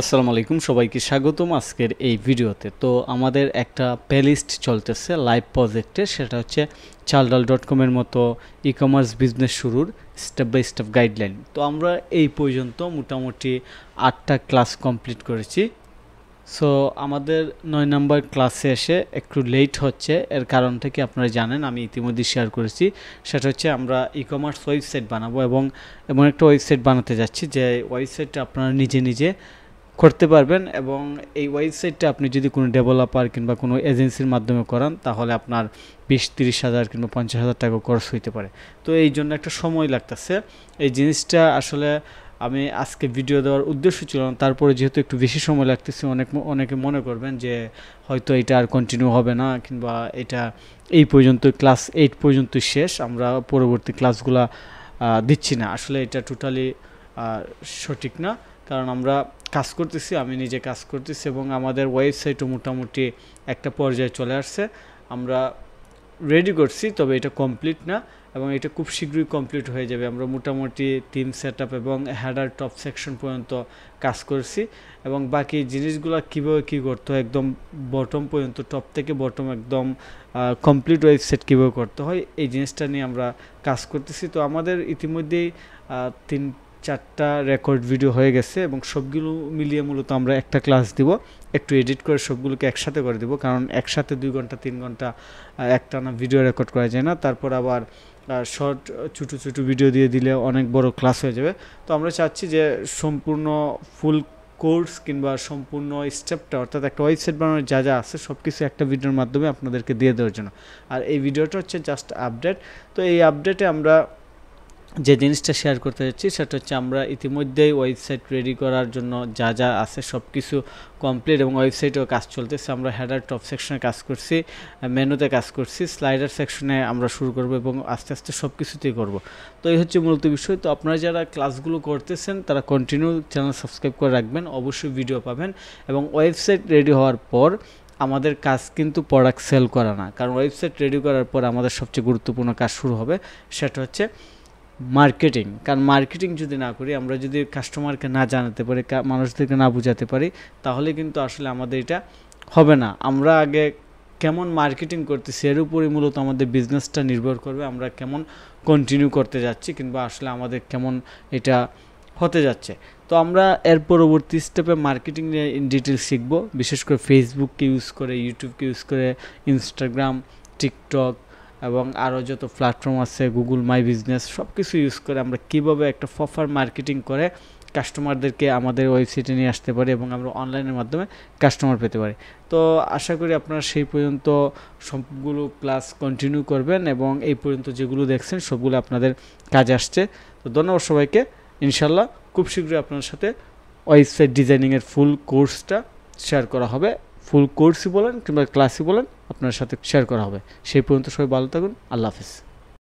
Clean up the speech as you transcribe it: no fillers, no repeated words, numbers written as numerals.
আসসালামু আলাইকুম, সবাইকে স্বাগতম আজকের এই ভিডিওতে। তো আমাদের একটা প্লেলিস্ট চলতেছে লাইভ প্রজেক্টে, সেটা হচ্ছে চালডাল.com এর মতো ই কমার্স বিজনেস শুরুর স্টেপ বাই স্টেপ গাইডলাইন। তো আমরা এই পর্যন্ত মোটামুটি 8টা ক্লাস কমপ্লিট করেছি। সো আমাদের 9 নাম্বার ক্লাসে এসে একটু লেট হচ্ছে, এর কারণটা কি আপনারা জানেন, আমি ইতিমধ্যে শেয়ার করেছি। সেটা হচ্ছে আমরা ই কমার্স ওয়েবসাইট বানাবো এবং এমন একটা ওয়েবসাইট বানাতে যাচ্ছি যে ওয়েবসাইটটা আপনারা নিজে নিজে করতে পারবেন। এবং এই ওয়েবসাইটটা আপনি যদি কোনো ডেভেলপার কিংবা কোনো এজেন্সির মাধ্যমে করান, তাহলে আপনার 20-30 হাজার কিংবা 50,000 টাকা খরচ হইতে পারে। তো এই জন্য একটা সময় লাগতেছে। এই জিনিসটা আসলে আমি আজকে ভিডিও দেওয়ার উদ্দেশ্য ছিল না, তারপরে যেহেতু একটু বেশি সময় লাগতেছে, অনেকে মনে করবেন যে হয়তো এটা আর কন্টিনিউ হবে না, কিংবা এটা এই পর্যন্ত ক্লাস 8 পর্যন্ত শেষ, আমরা পরবর্তী ক্লাসগুলা দিচ্ছি না। আসলে এটা টোটালি সঠিক না, কারণ আমরা কাজ করতেছি, আমি নিজে কাজ করতেছি এবং আমাদের ওয়েবসাইটও মোটামুটি একটা পর্যায়ে চলে আসছে। আমরা রেডি করছি, তবে এটা কমপ্লিট না এবং এটা খুব শীঘ্রই কমপ্লিট হয়ে যাবে। আমরা মোটামুটি থিম সেটআপ এবং হেডার টপ সেকশন পর্যন্ত কাজ করছি এবং বাকি জিনিসগুলো কীভাবে কী করতে হয় একদম বটম পর্যন্ত, টপ থেকে বটম একদম কমপ্লিট ওয়েবসাইট কীভাবে করতে হয়, এই জিনিসটা নিয়ে আমরা কাজ করতেছি। তো আমাদের ইতিমধ্যেই 3-4টা রেকর্ড ভিডিও হয়ে গেছে এবং সবগুলো মিলিয়ে মূলত আমরা একটা ক্লাস দিব, একটু এডিট করে সবগুলোকে একসাথে করে দিব, কারণ একসাথে 2 ঘন্টা 3 ঘন্টা একটানা ভিডিও রেকর্ড করা যায় না। তারপর আবার শর্ট ছোটো ছোটো ভিডিও দিয়ে দিলে অনেক বড় ক্লাস হয়ে যাবে। তো আমরা চাচ্ছি যে সম্পূর্ণ ফুল কোর্স কিংবা সম্পূর্ণ স্টেপটা, অর্থাৎ একটা ওয়েবসাইট বানানোর যা যা আছে সব কিছু একটা ভিডিওর মাধ্যমে আপনাদেরকে দিয়ে দেওয়ার জন্য। আর এই ভিডিওটা হচ্ছে জাস্ট আপডেট। তো এই আপডেটে আমরা যে জিনিসটা শেয়ার করতে যাচ্ছি সেটা হচ্ছে আমরা ইতিমধ্যেই ওয়েবসাইট রেডি করার জন্য যা যা আছে সব কিছু কমপ্লিট এবং ওয়েবসাইটেও কাজ চলতেছে। আমরা হেডার টপ সেকশনে কাজ করছি, মেনুতে কাজ করছি, স্লাইডার সেকশনে আমরা শুরু করব এবং আস্তে আস্তে সব কিছুতেই করব। তো এই হচ্ছে মূলত বিষয়। তো আপনারা যারা ক্লাসগুলো করতেছেন তারা কন্টিনিউ চ্যানেল সাবস্ক্রাইব করে রাখবেন, অবশ্যই ভিডিও পাবেন। এবং ওয়েবসাইট রেডি হওয়ার পর আমাদের কাজ কিন্তু প্রোডাক্ট সেল করা না, কারণ ওয়েবসাইট রেডি করার পর আমাদের সবচেয়ে গুরুত্বপূর্ণ কাজ শুরু হবে, সেটা হচ্ছে মার্কেটিং। কারণ মার্কেটিং যদি না করি, আমরা যদি কাস্টমারকে না জানাতে পারি, মানুষদেরকে না বোঝাতে পারি, তাহলে কিন্তু আসলে আমাদের এটা হবে না। আমরা আগে কেমন মার্কেটিং করতেছি এর উপরই মূলত আমাদের বিজনেসটা নির্ভর করবে, আমরা কেমন কন্টিনিউ করতে যাচ্ছি কিংবা আসলে আমাদের কেমন এটা হতে যাচ্ছে। তো আমরা এর পরবর্তী স্টেপে মার্কেটিং নিয়ে ইন ডিটেল শিখব, বিশেষ করে ফেসবুককে ইউজ করে, ইউটিউবকে ইউজ করে, ইনস্টাগ্রাম, টিকটক এবং আরও যত প্ল্যাটফর্ম আছে, গুগল মাই বিজনেস, সব কিছু ইউজ করে আমরা কীভাবে একটা প্রপার মার্কেটিং করে কাস্টমারদেরকে আমাদের ওয়েবসাইটে নিয়ে আসতে পারি এবং আমরা অনলাইনের মাধ্যমে কাস্টমার পেতে পারি। তো আশা করি আপনারা সেই পর্যন্ত সবগুলো ক্লাস কন্টিনিউ করবেন এবং এই পর্যন্ত যেগুলো দেখছেন সবগুলো আপনাদের কাজে আসছে। তো ধন্যবাদ সবাইকে। ইনশাল্লাহ খুব শীঘ্রই আপনার সাথে ওয়েবসাইট ডিজাইনিংয়ের ফুল কোর্সটা শেয়ার করা হবে। ফুল কোর্সই বলেন কিংবা ক্লাসই বলেন, আপনার সাথে শেয়ার করা হবে। সেই পর্যন্ত সবাই ভালো থাকুন। আল্লাহ হাফেজ।